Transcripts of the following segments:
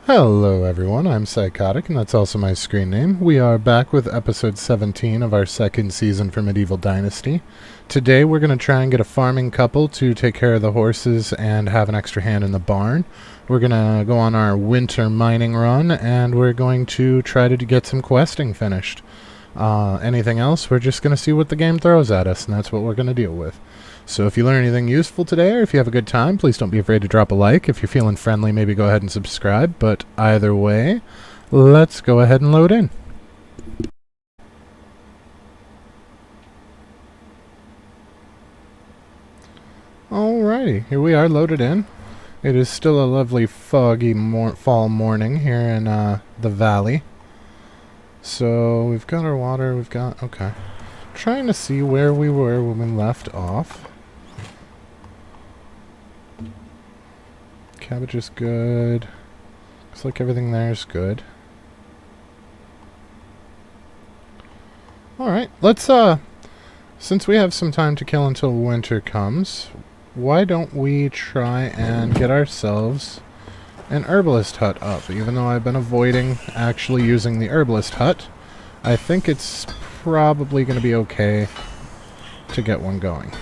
Hello everyone, I'm Psychotic, and that's also my screen name. We are back with episode 17 of our second season for Medieval Dynasty. Today we're going to try and get a farming couple to take care of the horses and have an extra hand in the barn. We're going to go on our winter mining run, and we're going to try to get some questing finished. Anything else, we're just going to see what the game throws at us, and that's what we're going to deal with. So if you learn anything useful today, or if you have a good time, please don't be afraid to drop a like. If you're feeling friendly, maybe go ahead and subscribe. But either way, let's go ahead and load in. Alrighty, here we are loaded in. It is still a lovely foggy fall morning here in the valley. So we've got our water, okay. Trying to see where we were when we left off. Cabbage is good. Looks like everything there is good. Alright, let's, since we have some time to kill until winter comes, why don't we try and get ourselves an herbalist hut up? Even though I've been avoiding actually using the herbalist hut, I think it's probably going to be okay to get one going.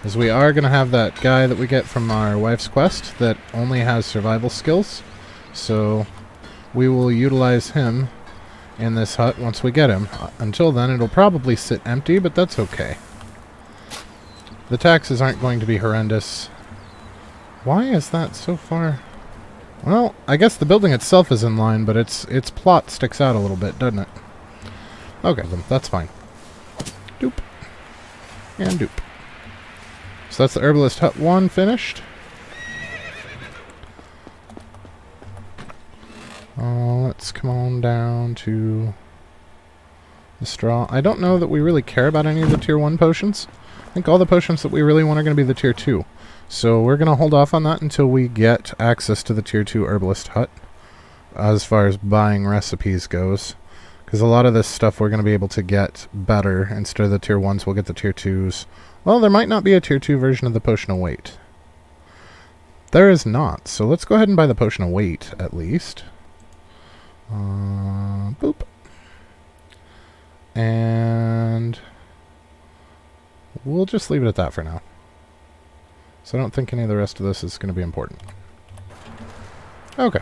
As we are going to have that guy that we get from our wife's quest that only has survival skills, so we will utilize him in this hut once we get him. Until then, it'll probably sit empty, but that's okay. The taxes aren't going to be horrendous. Why is that so far? Well, I guess the building itself is in line, but its plot sticks out a little bit, doesn't it? Okay, then that's fine. Doop. And doop. So that's the Herbalist Hut 1 finished. Let's come on down to the straw. I don't know that we really care about any of the tier 1 potions. I think all the potions that we really want are going to be the tier 2. So we're going to hold off on that until we get access to the tier 2 Herbalist Hut. As far as buying recipes goes. Because a lot of this stuff we're going to be able to get better. Instead of the tier 1s, we'll get the tier 2s. Well, there might not be a tier 2 version of the Potion of Weight. There is not, so let's go ahead and buy the Potion of Weight, at least. Boop. And we'll just leave it at that for now. So I don't think any of the rest of this is going to be important. Okay.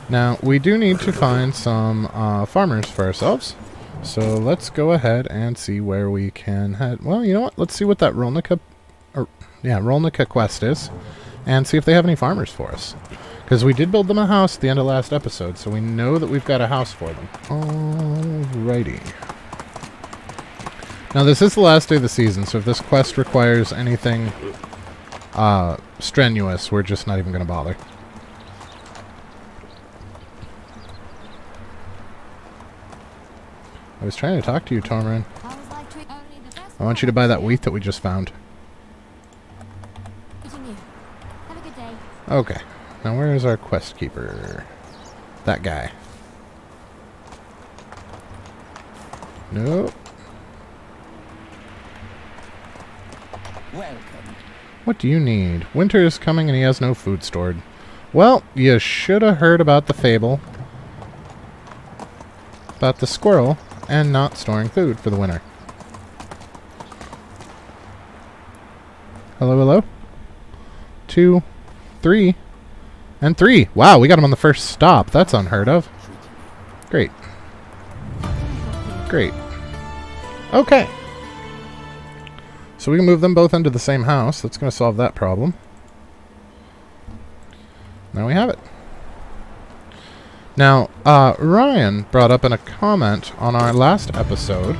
Now, we do need to find some farmers for ourselves. So let's go ahead and see where we can head. Well, you know what? Let's see what that Rolnica quest is, and see if they have any farmers for us. Because we did build them a house at the end of last episode, so we know that we've got a house for them. Alrighty. Now, this is the last day of the season, so if this quest requires anything strenuous, we're just not even going to bother. I was trying to talk to you, Tormarin. I want you to buy that wheat that we just found. Okay. Now where is our quest keeper? That guy. Nope. Welcome. What do you need? Winter is coming and he has no food stored. Well, you should have heard about the fable about the squirrel and not storing food for the winter. Hello, hello? 2, 3, and 3. Wow, we got him on the first stop. That's unheard of. Great. Great. Okay. So we can move them both into the same house. That's going to solve that problem. Now we have it. Now, Ryan brought up in a comment on our last episode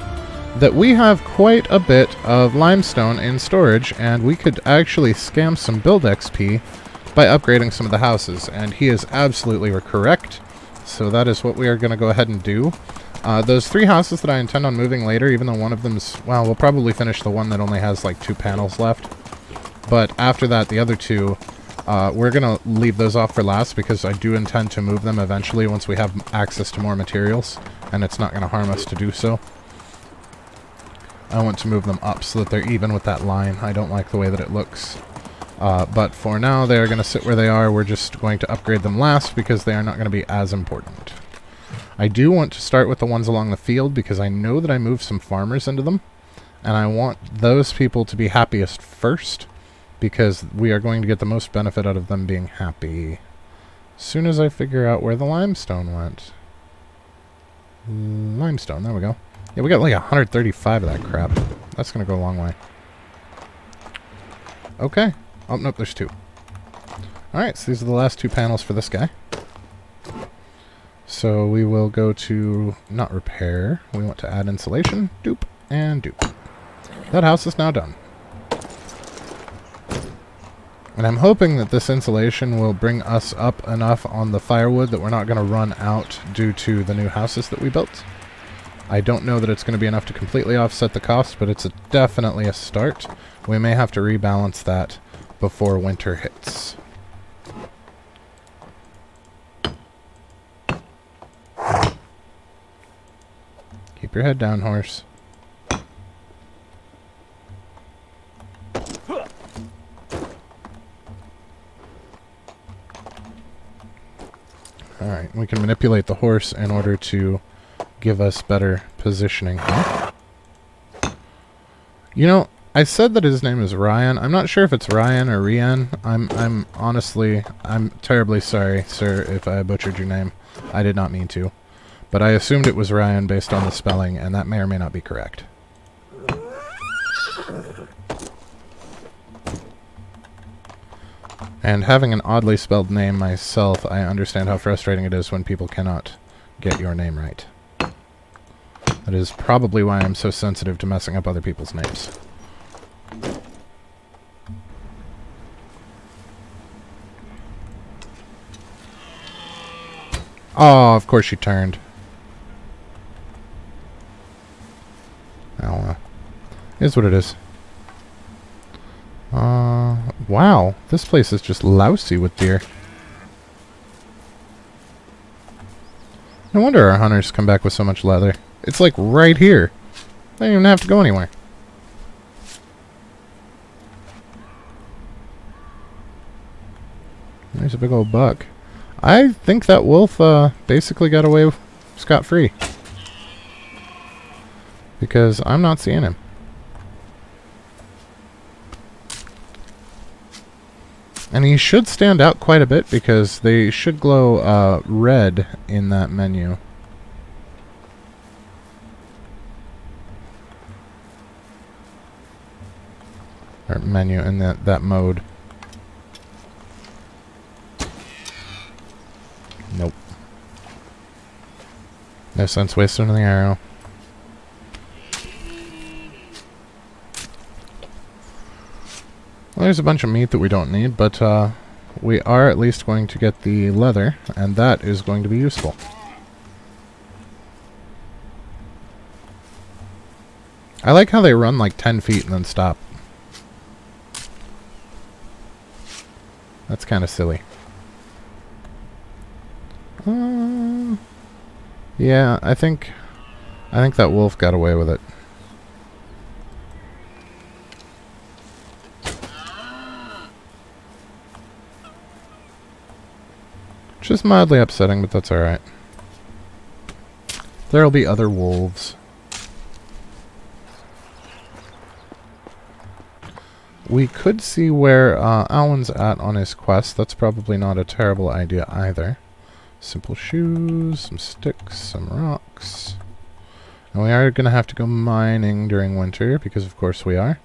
that we have quite a bit of limestone in storage, and we could actually scam some build XP by upgrading some of the houses, and he is absolutely correct. So that is what we are going to go ahead and do. Those 3 houses that I intend on moving later, even though one of them's, well, we'll probably finish the one that only has like 2 panels left. But after that, the other 2... we're going to leave those off for last because I do intend to move them eventually once we have access to more materials, and it's not going to harm us to do so. I want to move them up so that they're even with that line. I don't like the way that it looks. But for now, they are going to sit where they are. We're just going to upgrade them last because they are not going to be as important. I do want to start with the ones along the field because I know that I moved some farmers into them. And I want those people to be happiest first because we are going to get the most benefit out of them being happy. As soon as I figure out where the limestone went. Limestone, there we go. Yeah, we got like 135 of that crap. That's going to go a long way. Okay. Oh, nope, there's 2. Alright, so these are the last 2 panels for this guy. So we will go to, not repair, we want to add insulation, doop, and doop. That house is now done. And I'm hoping that this insulation will bring us up enough on the firewood that we're not going to run out due to the new houses that we built. I don't know that it's going to be enough to completely offset the cost, but it's definitely a start. We may have to rebalance that before winter hits. Keep your head down, horse. Alright, we can manipulate the horse in order to give us better positioning here. You know, I said that his name is Ryan. I'm not sure if it's Ryan or Rian. I'm honestly, I'm terribly sorry, sir, if I butchered your name. I did not mean to. But I assumed it was Ryan based on the spelling, and that may or may not be correct. And having an oddly spelled name myself, I understand how frustrating it is when people cannot get your name right. That is probably why I'm so sensitive to messing up other people's names. Oh, of course she turned. Well, is what it is. Wow. This place is just lousy with deer. No wonder our hunters come back with so much leather. It's like right here. They don't even have to go anywhere. There's a big old buck. I think that wolf basically got away scot-free. Because I'm not seeing him. And he should stand out quite a bit because they should glow red in that menu. Or menu in that mode. Nope. No sense wasting the arrow. Well, there's a bunch of meat that we don't need, but we are at least going to get the leather, and that is going to be useful. I like how they run like 10 feet and then stop. That's kind of silly. Yeah, I think that wolf got away with it. Just mildly upsetting, but that's alright. There'll be other wolves. We could see where Alan's at on his quest. That's probably not a terrible idea either. Simple shoes, some sticks, some rocks. And we are going to have to go mining during winter, because of course we are.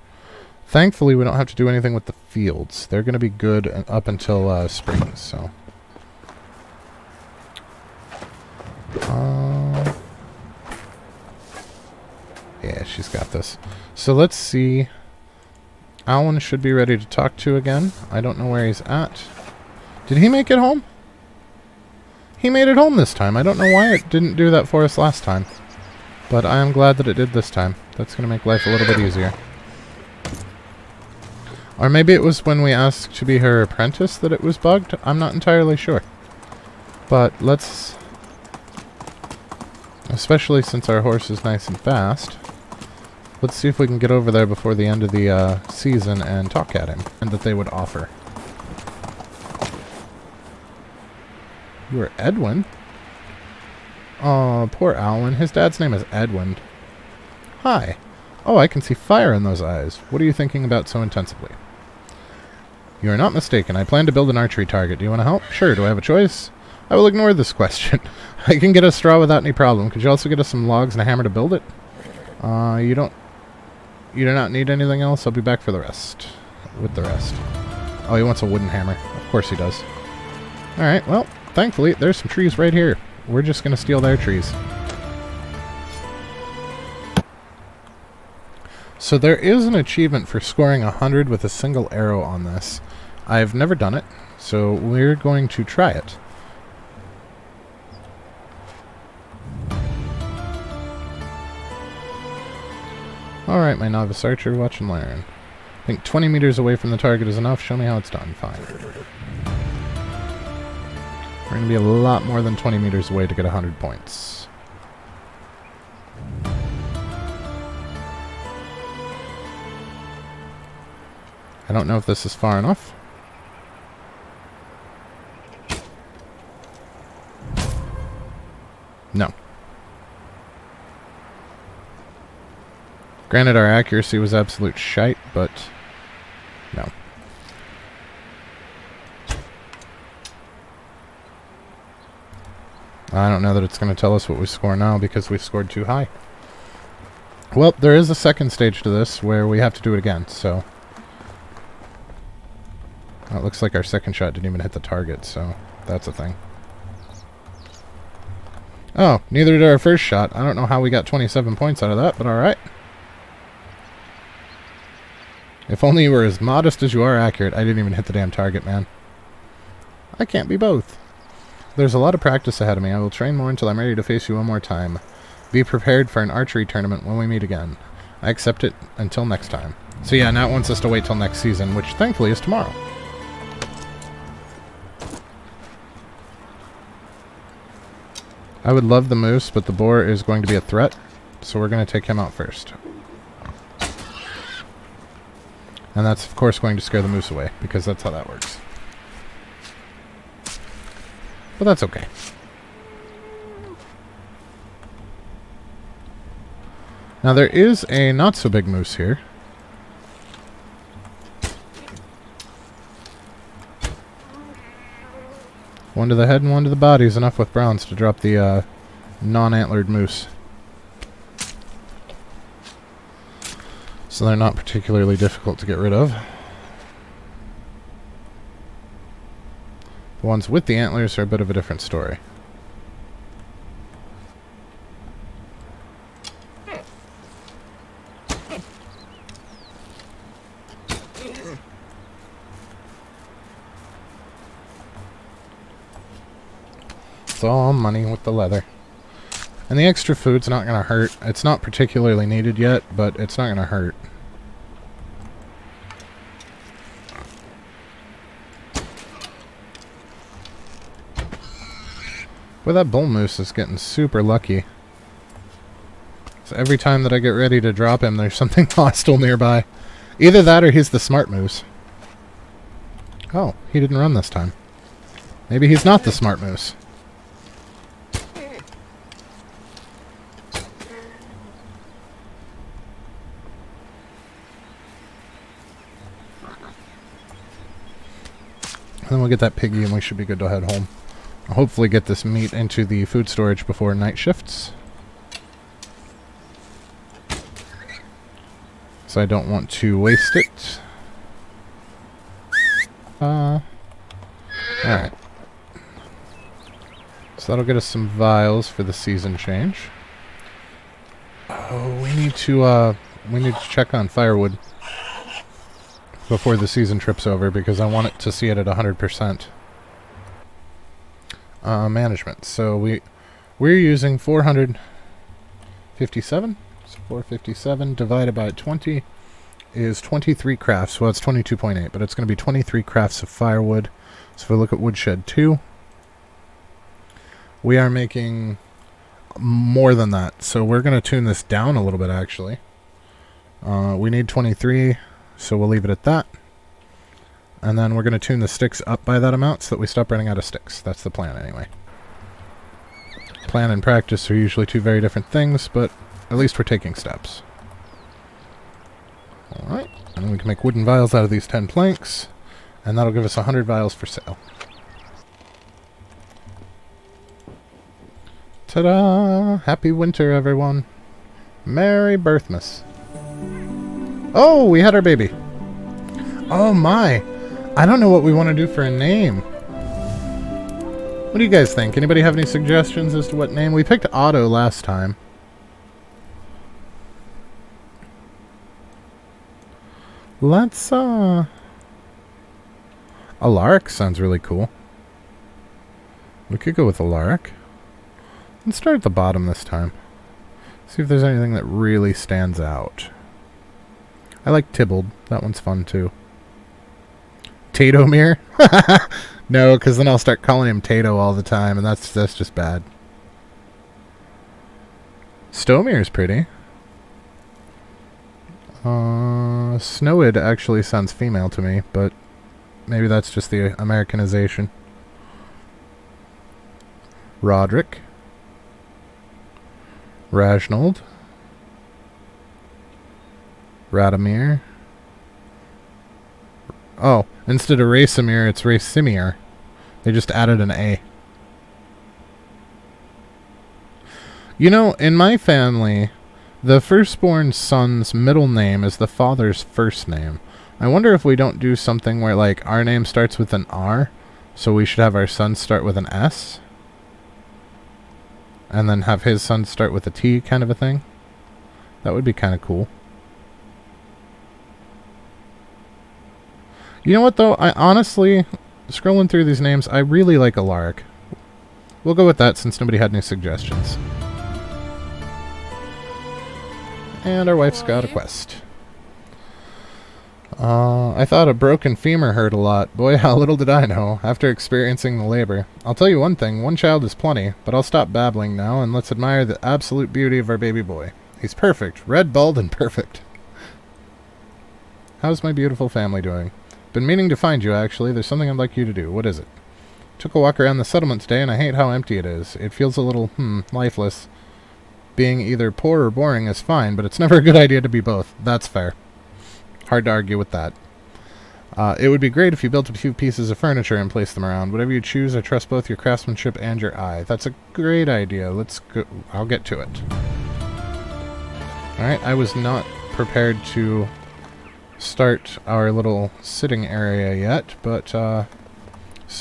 Thankfully, we don't have to do anything with the fields. They're going to be good up until spring, so... yeah, she's got this. So let's see. Alan should be ready to talk to again. I don't know where he's at. Did he make it home? He made it home this time. I don't know why it didn't do that for us last time. But I am glad that it did this time. That's going to make life a little bit easier. Or maybe it was when we asked to be her apprentice that it was bugged. I'm not entirely sure. But let's... especially since our horse is nice and fast. Let's see if we can get over there before the end of the season and talk at him, and that they would offer. You are Edwin? Oh, poor Alwyn. His dad's name is Edwin. Hi. Oh, I can see fire in those eyes. What are you thinking about so intensively? You are not mistaken. I plan to build an archery target. Do you want to help? Sure. Do I have a choice? I will ignore this question. I can get a straw without any problem. Could you also get us some logs and a hammer to build it? You do not need anything else? I'll be back for the rest. With the rest. Oh, he wants a wooden hammer. Of course he does. Alright, well, thankfully, there's some trees right here. We're just going to steal their trees. So there is an achievement for scoring 100 with a single arrow on this. I've never done it, so we're going to try it. Alright, my novice archer, watch and learn. I think 20 meters away from the target is enough. Show me how it's done. Fine. We're going to be a lot more than 20 meters away to get 100 points. I don't know if this is far enough. No. Granted, our accuracy was absolute shite, but no. I don't know that it's going to tell us what we score now because we scored too high. Well, there is a second stage to this where we have to do it again, so... Well, it looks like our second shot didn't even hit the target, so that's a thing. Oh, neither did our first shot. I don't know how we got 27 points out of that, but alright. If only you were as modest as you are accurate. I didn't even hit the damn target, man. I can't be both. There's a lot of practice ahead of me. I will train more until I'm ready to face you one more time. Be prepared for an archery tournament when we meet again. I accept it until next time. So yeah, now it wants us to wait till next season, which thankfully is tomorrow. I would love the moose, but the boar is going to be a threat, so we're going to take him out first. And that's, of course, going to scare the moose away, because that's how that works. But that's okay. Now, there is a not-so-big moose here. One to the head and one to the body is enough with Browns to drop the non-antlered moose. So they're not particularly difficult to get rid of. The ones with the antlers are a bit of a different story. It's all money with the leather. And the extra food's not going to hurt. It's not particularly needed yet, but it's not going to hurt. Well, that bull moose is getting super lucky. So every time that I get ready to drop him, there's something hostile nearby. Either that or he's the smart moose. Oh, he didn't run this time. Maybe he's not the smart moose. Then we'll get that piggy and we should be good to head home. I'll hopefully get this meat into the food storage before night shifts. So I don't want to waste it. Alright. So that'll get us some vials for the season change. Oh, we need to check on firewood before the season trip's over, because I want it to see it at 100%. Management. So we're using 457. So 457 divided by 20 is 23 crafts. Well, it's 22.8, but it's going to be 23 crafts of firewood. So if we look at woodshed 2, we are making more than that. So we're going to tune this down a little bit, actually. We need 23, so we'll leave it at that. And then we're going to tune the sticks up by that amount so that we stop running out of sticks. That's the plan anyway. Plan and practice are usually two very different things, but at least we're taking steps. Alright, and then we can make wooden vials out of these 10 planks, and that'll give us 100 vials for sale. Ta-da! Happy winter, everyone. Merry Birthmas. Oh, we had our baby. Oh my! I don't know what we want to do for a name. What do you guys think? Anybody have any suggestions as to what name? We picked Otto last time. Let's, Alaric sounds really cool. We could go with Alaric. Let's start at the bottom this time. See if there's anything that really stands out. I like Tybalt. That one's fun too. Tatomir? No, because then I'll start calling him Tato all the time, and that's just bad. Stomir's pretty. Snowid actually sounds female to me, but maybe that's just the Americanization. Roderick. Rajnold. Radomir. Oh, instead of Racimir, it's Racimir. They just added an A. You know, in my family, the firstborn son's middle name is the father's first name. I wonder if we don't do something where, like, our name starts with an R, so we should have our son start with an S, and then have his son start with a T, kind of a thing. That would be kind of cool. You know what, though? I honestly, scrolling through these names, I really like Alaric. We'll go with that since nobody had any suggestions. And our wife's got a quest. I thought a broken femur hurt a lot. Boy, how little did I know, after experiencing the labor. I'll tell you one thing, one child is plenty, but I'll stop babbling now and let's admire the absolute beauty of our baby boy. He's perfect, red, bald, and perfect. How's my beautiful family doing? Been meaning to find you, actually. There's something I'd like you to do. What is it? Took a walk around the settlement today, and I hate how empty it is. It feels a little, lifeless. Being either poor or boring is fine, but it's never a good idea to be both. That's fair. Hard to argue with that. It would be great if you built a few pieces of furniture and placed them around. Whatever you choose, I trust both your craftsmanship and your eye. That's a great idea. Let's go. I'll get to it. Alright, I was not prepared to start our little sitting area yet, but so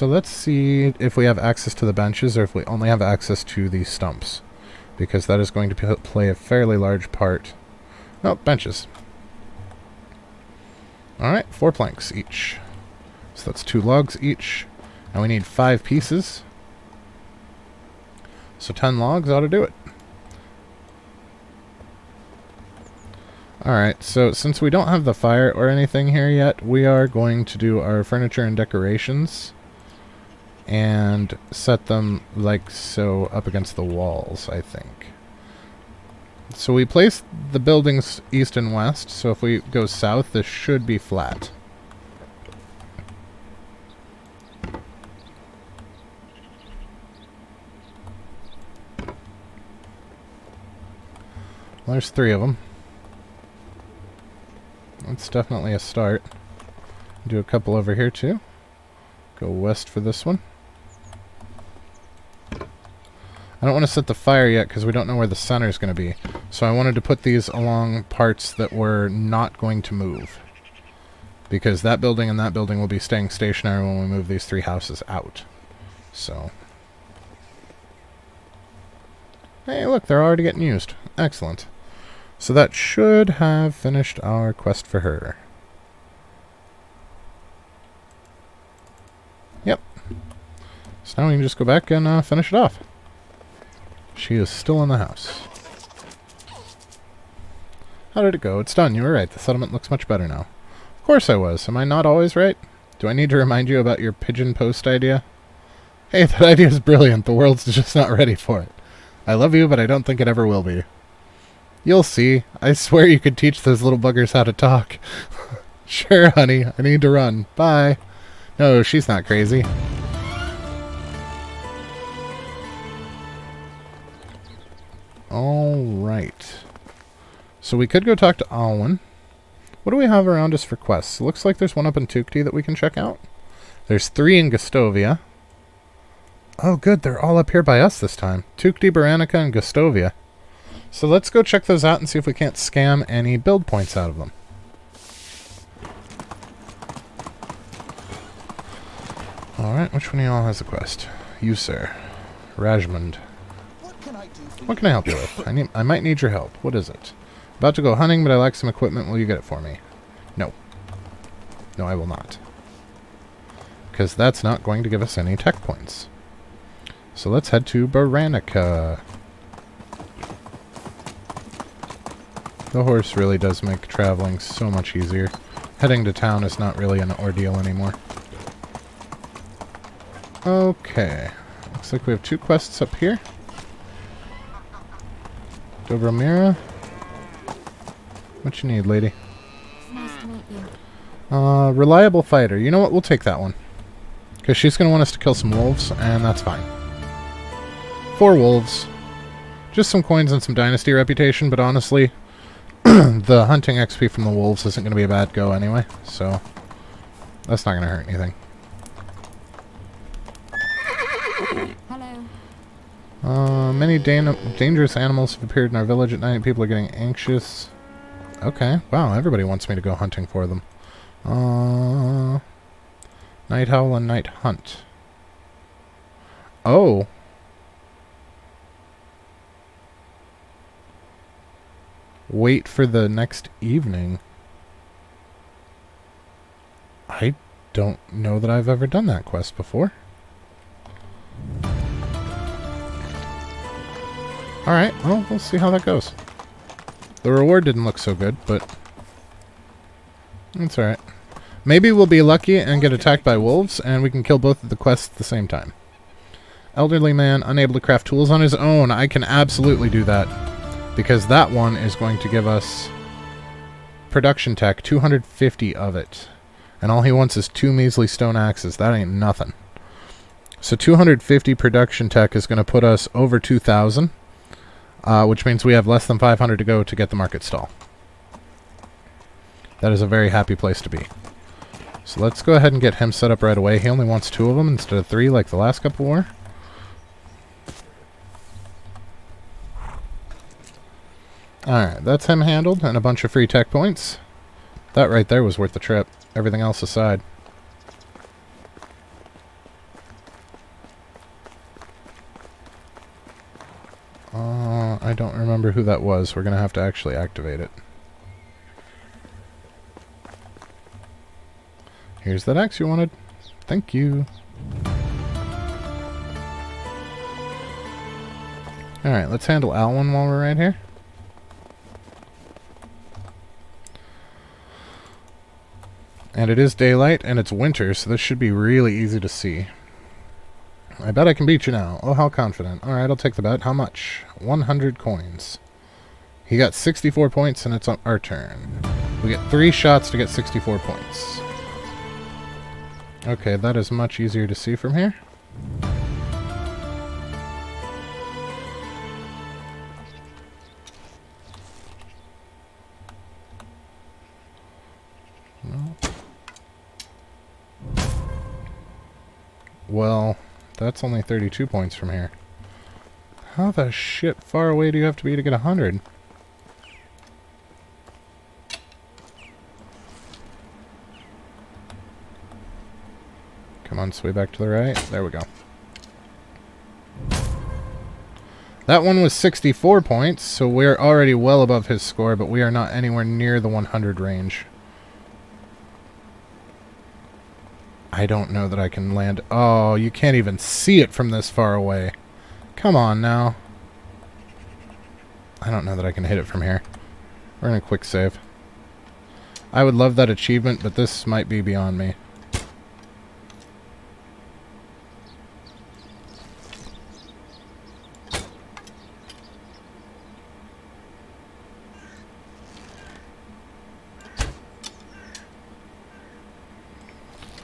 let's see if we have access to the benches or if we only have access to the stumps, because that is going to play a fairly large part. Oh, benches. Alright, 4 planks each. So that's 2 logs each, and we need 5 pieces. So 10 logs ought to do it. Alright, so since we don't have the fire or anything here yet, we are going to do our furniture and decorations and set them like so up against the walls, I think. So we place the buildings east and west, so if we go south, this should be flat. Well, there's 3 of them. That's definitely a start. Do a couple over here too. Go west for this one. I don't want to set the fire yet because we don't know where the center is going to be. So I wanted to put these along parts that were not going to move, because that building and that building will be staying stationary when we move these 3 houses out. So, hey, look, they're already getting used. Excellent. So that should have finished our quest for her. Yep. So now we can just go back and finish it off. She is still in the house. How did it go? It's done. You were right. The settlement looks much better now. Of course I was. Am I not always right? Do I need to remind you about your pigeon post idea? Hey, that idea is brilliant. The world's just not ready for it. I love you, but I don't think it ever will be. You'll see. I swear you could teach those little buggers how to talk. Sure, honey. I need to run. Bye. No, she's not crazy. Alright. So we could go talk to Alwyn. What do we have around us for quests? It looks like there's one up in Tukti that we can check out. There's 3 in Gustovia. Oh, good. They're all up here by us this time. Tukti, Baranica, and Gustovia. So let's go check those out and see if we can't scam any build points out of them. Alright, which one of y'all has a quest? You, sir. Rajmund. What can I help you with? I might need your help. What is it? About to go hunting, but I lack some equipment. Will you get it for me? No. No, I will not. Because that's not going to give us any tech points. So let's head to Baranica. The horse really does make traveling so much easier. Heading to town is not really an ordeal anymore. Okay. Looks like we have 2 quests up here. Dobromira. What you need, lady? Nice to meet you. Reliable fighter. You know what? We'll take that one. Because she's going to want us to kill some wolves, and that's fine. 4 wolves. Just some coins and some Dynasty reputation, but honestly, the hunting XP from the wolves isn't going to be a bad go anyway, so that's not going to hurt anything. Hello. Many dangerous animals have appeared in our village at night. People are getting anxious. Okay. Wow, everybody wants me to go hunting for them. Night Howl and Night Hunt. Oh. Wait for the next evening. I don't know that I've ever done that quest before. Alright, well, we'll see how that goes. The reward didn't look so good, but it's alright. Maybe we'll be lucky and get attacked by wolves, and we can kill both of the quests at the same time. Elderly man, unable to craft tools on his own. I can absolutely do that, because that one is going to give us production tech, 250 of it. And all he wants is 2 measly stone axes. That ain't nothing. So 250 production tech is going to put us over 2,000. Which means we have less than 500 to go to get the market stall. That is a very happy place to be. So let's go ahead and get him set up right away. He only wants 2 of them instead of 3 like the last couple were. Alright, that's him handled, and a bunch of free tech points. That right there was worth the trip, everything else aside. I don't remember who that was. We're going to have to actually activate it. Here's that axe you wanted. Thank you. Alright, let's handle Alwyn while we're right here. And it is daylight, and it's winter, so this should be really easy to see. I bet I can beat you now. Oh, how confident. Alright, I'll take the bet. How much? 100 coins. He got 64 points, and it's our turn. We get 3 shots to get 64 points. Okay, that is much easier to see from here. No. Well, that's only 32 points from here. How the shit far away do you have to be to get 100? Come on, sway back to the right. There we go. That one was 64 points, so we're already well above his score, but we are not anywhere near the 100 range. I don't know that I can land... Oh, you can't even see it from this far away. Come on now. I don't know that I can hit it from here. We're going to quick save. I would love that achievement, but this might be beyond me.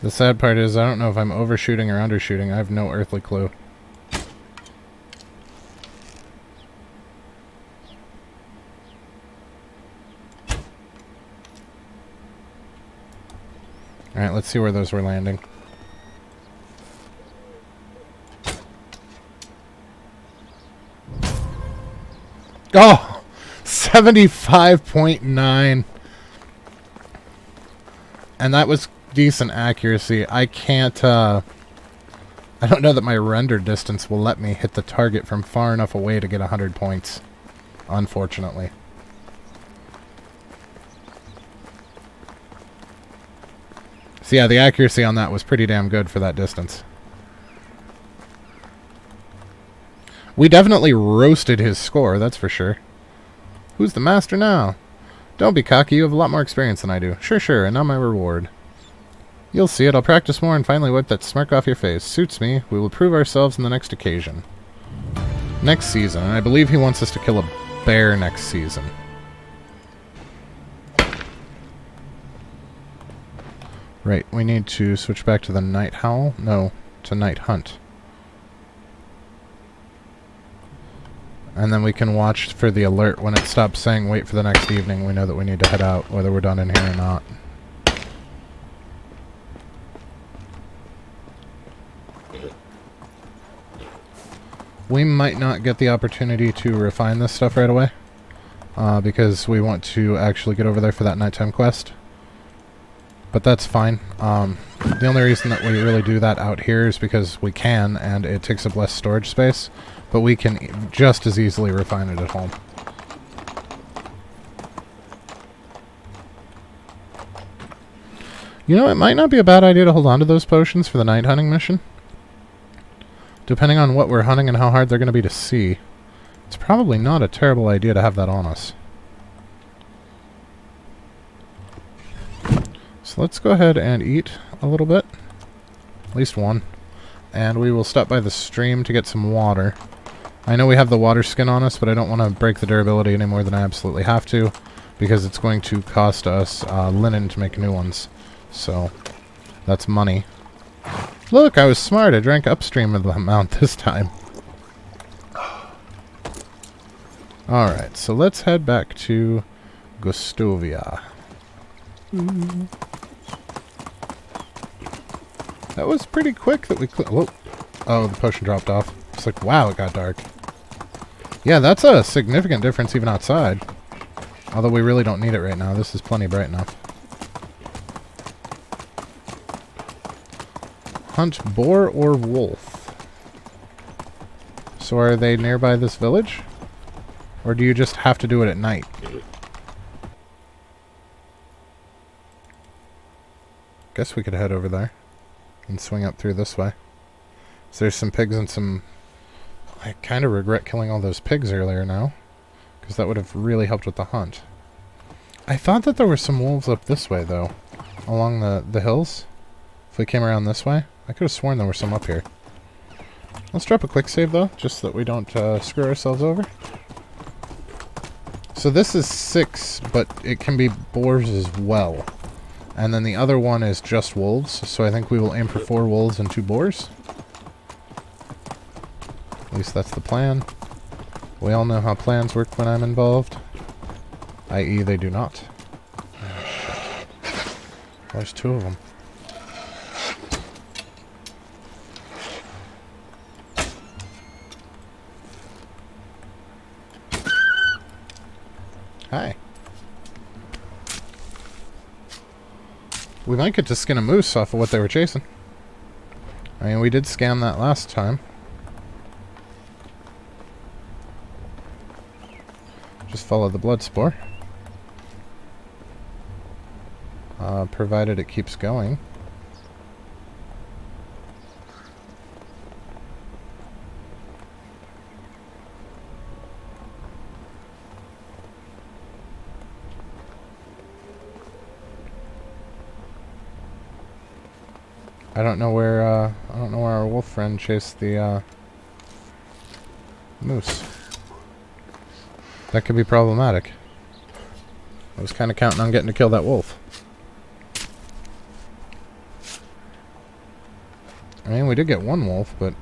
The sad part is I don't know if I'm overshooting or undershooting. I have no earthly clue. Alright, let's see where those were landing. Oh! 75.9. And that was decent accuracy. I can't, I don't know that my render distance will let me hit the target from far enough away to get 100 points. Unfortunately. So yeah, the accuracy on that was pretty damn good for that distance. We definitely roasted his score, that's for sure. Who's the master now? Don't be cocky, you have a lot more experience than I do. Sure, sure, and now my reward. You'll see it, I'll practice more and finally wipe that smirk off your face. Suits me, we will prove ourselves in the next occasion. Next season, and I believe he wants us to kill a bear next season. Right, we need to switch back to the night howl? No, to night hunt. And then we can watch for the alert. When it stops saying wait for the next evening, we know that we need to head out, whether we're done in here or not. We might not get the opportunity to refine this stuff right away, because we want to actually get over there for that nighttime quest. But that's fine. The only reason that we really do that out here is because we can, and it takes up less storage space. But we can just as easily refine it at home. You know, it might not be a bad idea to hold on to those potions for the night hunting mission. Depending on what we're hunting and how hard they're going to be to see. It's probably not a terrible idea to have that on us. So let's go ahead and eat a little bit. At least one. And we will stop by the stream to get some water. I know we have the water skin on us, but I don't want to break the durability any more than I absolutely have to, because it's going to cost us linen to make new ones. So, that's money. Look, I was smart. I drank upstream of the amount this time. Alright, so let's head back to Gustovia. That was pretty quick that we... Whoa. Oh, the potion dropped off. It's like, wow, it got dark. Yeah, that's a significant difference even outside. Although we really don't need it right now. This is plenty bright enough. Hunt boar or wolf. So are they nearby this village? Or do you just have to do it at night? Guess we could head over there and swing up through this way. So there's some pigs and some... I kind of regret killing all those pigs earlier now, because that would have really helped with the hunt. I thought that there were some wolves up this way, though, along the hills. If we came around this way, I could have sworn there were some up here. Let's drop a quick save, though, just so that we don't screw ourselves over. So this is 6, but it can be boars as well. And then the other one is just wolves, so I think we will aim for 4 wolves and 2 boars. At least that's the plan. We all know how plans work when I'm involved. I.e. they do not. Oh, shit. There's 2 of them. Hi. We might get to skin a moose off of what they were chasing. I mean, we did scam that last time. Just follow the blood spore. Provided it keeps going. I don't know where our wolf friend chased the moose. That could be problematic. I was kind of counting on getting to kill that wolf. I mean, we did get one wolf, but...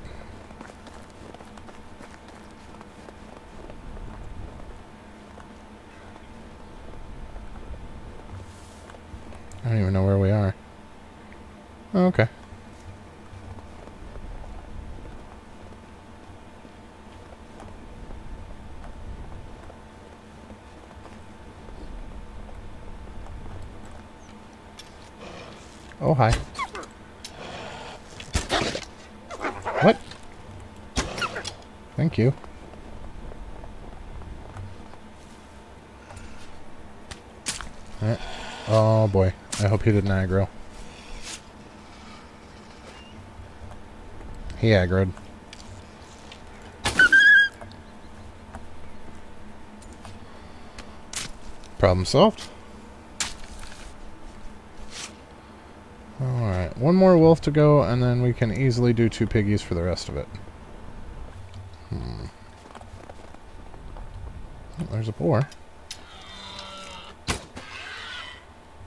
I don't even know where we are. Oh, okay. Oh, hi. What? Thank you. Alright. Oh boy. I hope he didn't aggro. He aggroed. Problem solved. Alright, one more wolf to go, and then we can easily do 2 piggies for the rest of it. Oh, there's a boar.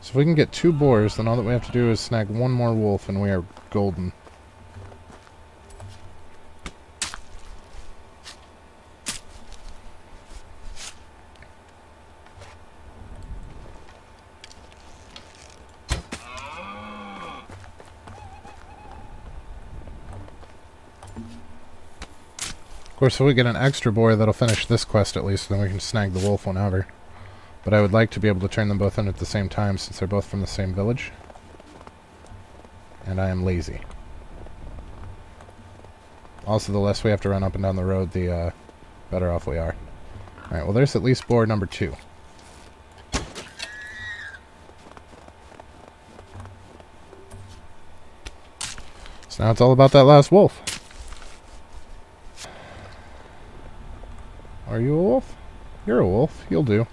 So if we can get 2 boars, then all that we have to do is snag 1 more wolf, and we are golden. Of course, if we get an extra boar, that'll finish this quest at least, then we can snag the wolf whenever. But I would like to be able to turn them both in at the same time, since they're both from the same village. And I am lazy. Also, the less we have to run up and down the road, the better off we are. Alright, well there's at least boar number 2. So now it's all about that last wolf. Are you a wolf? You're a wolf. You'll do.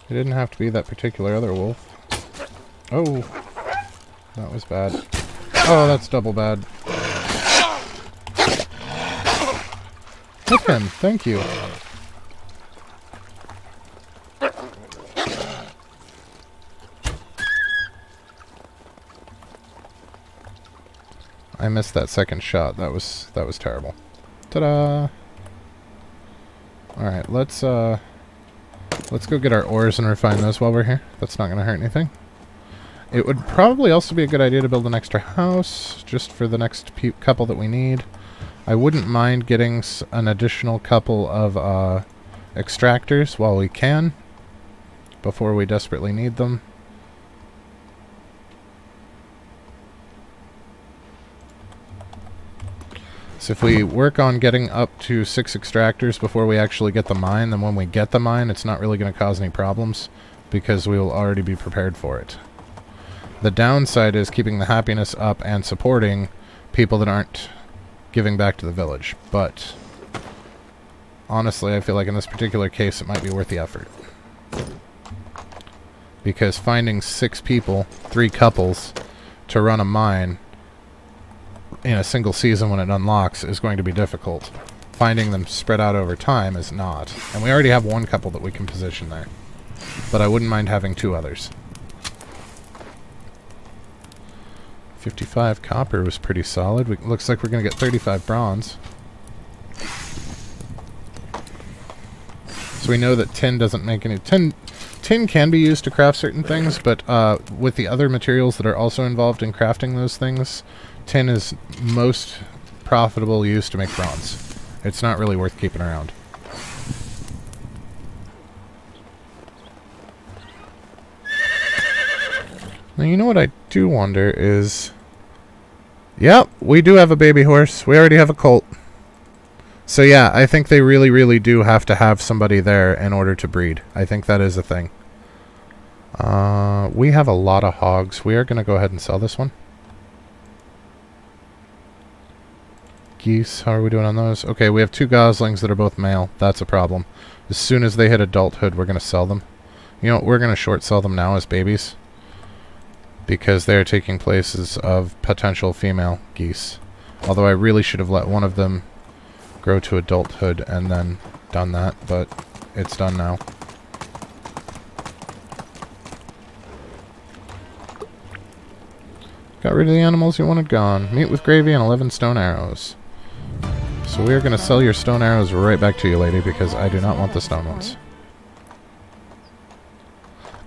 It didn't have to be that particular other wolf. Oh. That was bad. Oh, that's double bad. Hit him. Thank you. I missed that second shot. That was terrible. Ta-da! Alright, let's go get our ores and refine those while we're here. That's not going to hurt anything. It would probably also be a good idea to build an extra house, just for the next couple that we need. I wouldn't mind getting an additional couple of extractors while we can, before we desperately need them. So if we work on getting up to 6 extractors before we actually get the mine, then when we get the mine, it's not really going to cause any problems, because we will already be prepared for it. The downside is keeping the happiness up and supporting people that aren't giving back to the village. But honestly, I feel like in this particular case, it might be worth the effort. Because finding 6 people, 3 couples, to run a mine in a single season when it unlocks is going to be difficult. Finding them spread out over time is not. And we already have 1 couple that we can position there. But I wouldn't mind having 2 others. 55 copper was pretty solid. Looks like we're going to get 35 bronze. So we know that tin doesn't make any... Tin can be used to craft certain things, but with the other materials that are also involved in crafting those things, tin is most profitable use to make bronze. It's not really worth keeping around. Now, you know what I do wonder is... Yep, we do have a baby horse. We already have a colt. So yeah, I think they really, really do have to have somebody there in order to breed. I think that is a thing. We have a lot of hogs. We are going to go ahead and sell this one. Geese, how are we doing on those? Okay, we have 2 goslings that are both male. That's a problem. As soon as they hit adulthood, we're going to sell them. You know what, we're going to short sell them now as babies, because they're taking places of potential female geese. Although I really should have let one of them grow to adulthood and then done that, but it's done now. Got rid of the animals you wanted gone. Meat with gravy and 11 stone arrows. So we are going to sell your stone arrows right back to you, lady, because I do not want the stone ones.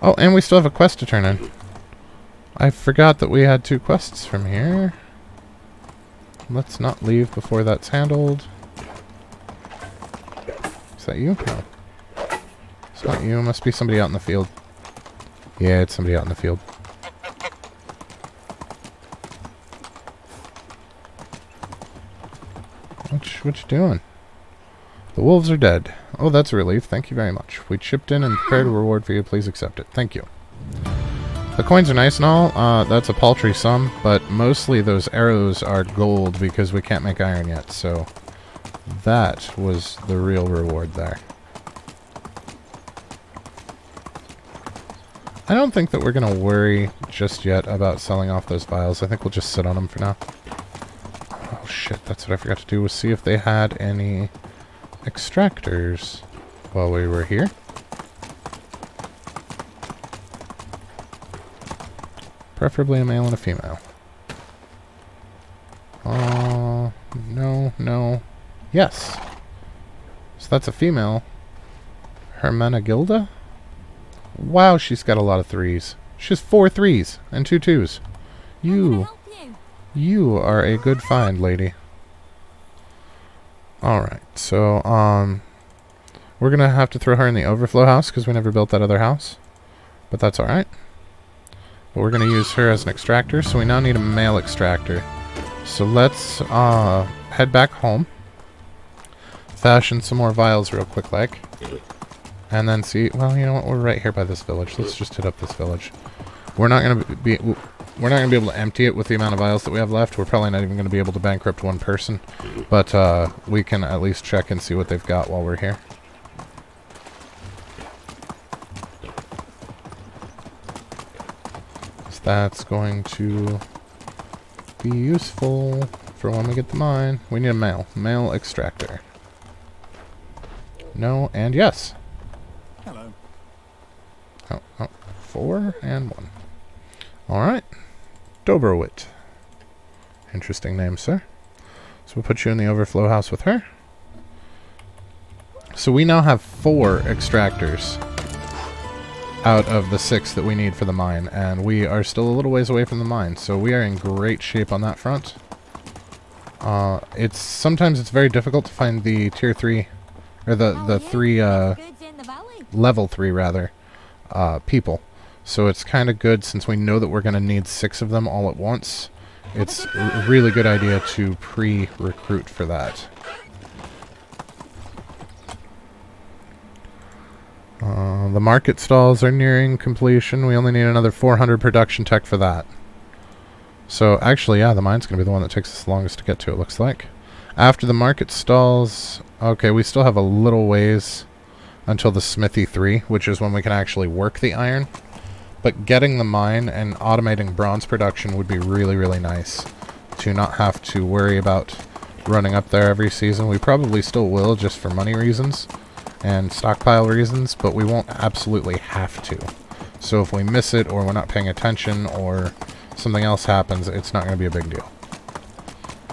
Oh, and we still have a quest to turn in. I forgot that we had 2 quests from here. Let's not leave before that's handled. Is that you? No. It's not you. It must be somebody out in the field. Yeah, it's somebody out in the field. What you doing? The wolves are dead. Oh, that's a relief. Thank you very much. We chipped in and prepared a reward for you. Please accept it. Thank you. The coins are nice and all. That's a paltry sum, but mostly those arrows are gold because we can't make iron yet, so that was the real reward there. I don't think that we're going to worry just yet about selling off those vials. I think we'll just sit on them for now. Oh shit, that's what I forgot to do, was see if they had any extractors while we were here. Preferably a male and a female. No. Yes. So that's a female. Hermenegilda? Wow, she's got a lot of 3s. She has 4 3s and 2 2s. You are a good find, lady. Alright, so, we're gonna have to throw her in the overflow house because we never built that other house. But that's alright. But we're gonna use her as an extractor, so we now need a male extractor. So let's, head back home. Fashion some more vials real quick, like. And then see, well, you know what, we're right here by this village. Let's just hit up this village. We're not gonna be able to empty it with the amount of vials that we have left. We're probably not even gonna be able to bankrupt one person. But, we can at least check and see what they've got while we're here. So that's going to be useful for when we get the mine. We need a male extractor. No, and yes. Hello. Oh, 4 and 1. Alright. Dobrowit. Interesting name, sir. So we'll put you in the overflow house with her. So we now have 4 extractors out of the 6 that we need for the mine, and we are still a little ways away from the mine, so we are in great shape on that front. Sometimes it's very difficult to find the tier 3, or the 3, level 3 rather, people. So it's kind of good, since we know that we're going to need 6 of them all at once. It's a really good idea to pre-recruit for that. The market stalls are nearing completion. We only need another 400 production tech for that. So actually, yeah, the mine's going to be the one that takes us the longest to get to, it looks like. After the market stalls... Okay, we still have a little ways until the smithy 3, which is when we can actually work the iron. But getting the mine and automating bronze production would be really, really nice. To not have to worry about running up there every season. We probably still will, just for money reasons and stockpile reasons, but we won't absolutely have to. So if we miss it, or we're not paying attention, or something else happens, it's not going to be a big deal.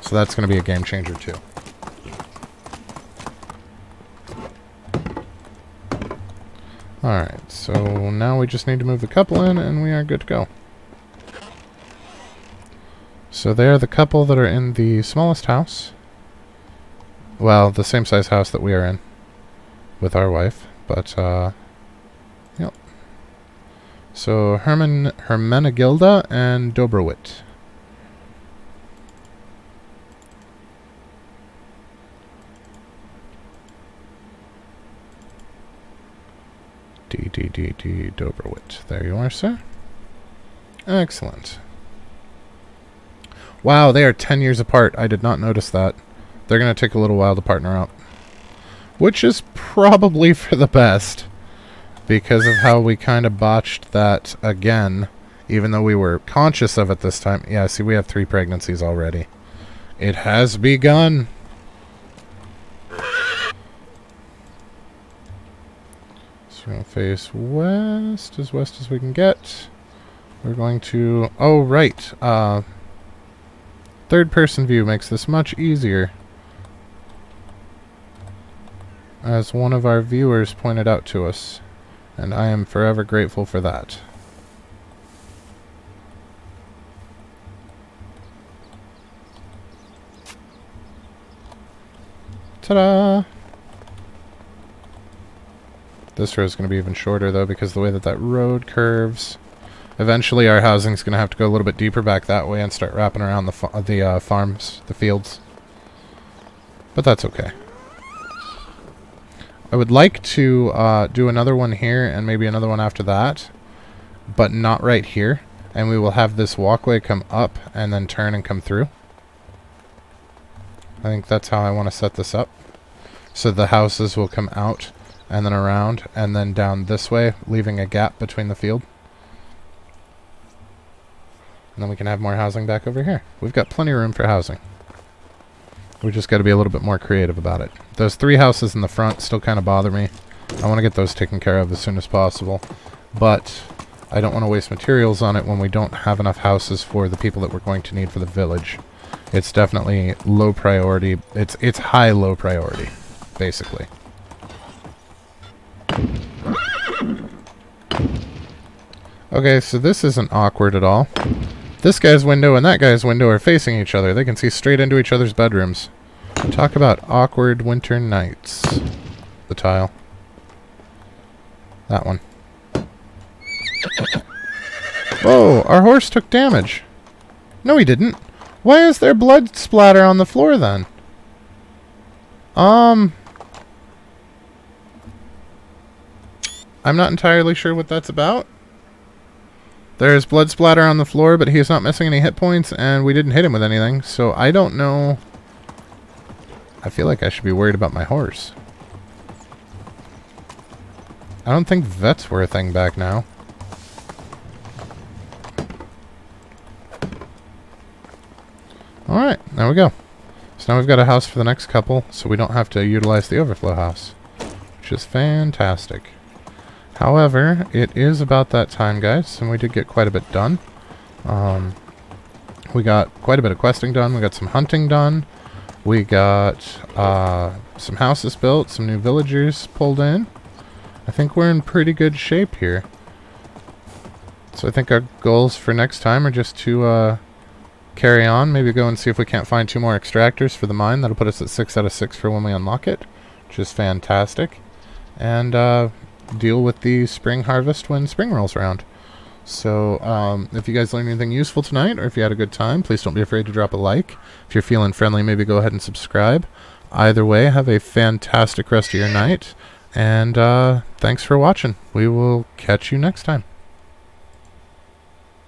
So that's going to be a game changer too. Alright, so now we just need to move the couple in, and we are good to go. So they are the couple that are in the smallest house. Well, the same size house that we are in with our wife, but, yep. So Hermenegilda and Dobrowit. D. Dobrowit. There you are, sir. Excellent. Wow, they are 10 years apart. I did not notice that. They're going to take a little while to partner up. Which is probably for the best, because of how we kind of botched that again, even though we were conscious of it this time. Yeah, see, we have 3 pregnancies already. It has begun. So we're going to face west as we can get. we're going to... Oh, right. Third-person view makes this much easier, as one of our viewers pointed out to us, and I am forever grateful for that. Ta-da! This row is going to be even shorter, though, because of the way that that road curves. Eventually, our housing is going to have to go a little bit deeper back that way and start wrapping around the farms, the fields. But that's okay. I would like to do another one here and maybe another one after that, but not right here. And we will have this walkway come up and then turn and come through. I think that's how I want to set this up. So the houses will come out and then around and then down this way, leaving a gap between the field. And then we can have more housing back over here. We've got plenty of room for housing. We just got to be a little bit more creative about it. Those 3 houses in the front still kind of bother me. I want to get those taken care of as soon as possible. But I don't want to waste materials on it when we don't have enough houses for the people that we're going to need for the village. It's definitely low priority. It's high low priority, basically. Okay, so this isn't awkward at all. This guy's window and that guy's window are facing each other. They can see straight into each other's bedrooms. Talk about awkward winter nights. The tile. That one. Whoa, our horse took damage. No, he didn't. Why is there blood splatter on the floor then? I'm not entirely sure what that's about. There's blood splatter on the floor, but he's not missing any hit points, and we didn't hit him with anything, so I don't know. I feel like I should be worried about my horse. I don't think vets were a thing back now. Alright, there we go. So now we've got a house for the next couple, so we don't have to utilize the overflow house, which is fantastic. However, it is about that time, guys, and we did get quite a bit done. We got quite a bit of questing done. We got some hunting done. We got some houses built, some new villagers pulled in. I think we're in pretty good shape here. So I think our goals for next time are just to carry on. Maybe go and see if we can't find 2 more extractors for the mine. That'll put us at 6 out of 6 for when we unlock it, which is fantastic. And deal with the spring harvest when spring rolls around. So if you guys learned anything useful tonight, or if you had a good time, please don't be afraid to drop a like. If you're feeling friendly, maybe go ahead and subscribe. Either way, have a fantastic rest of your night, and thanks for watching. We will catch you next time.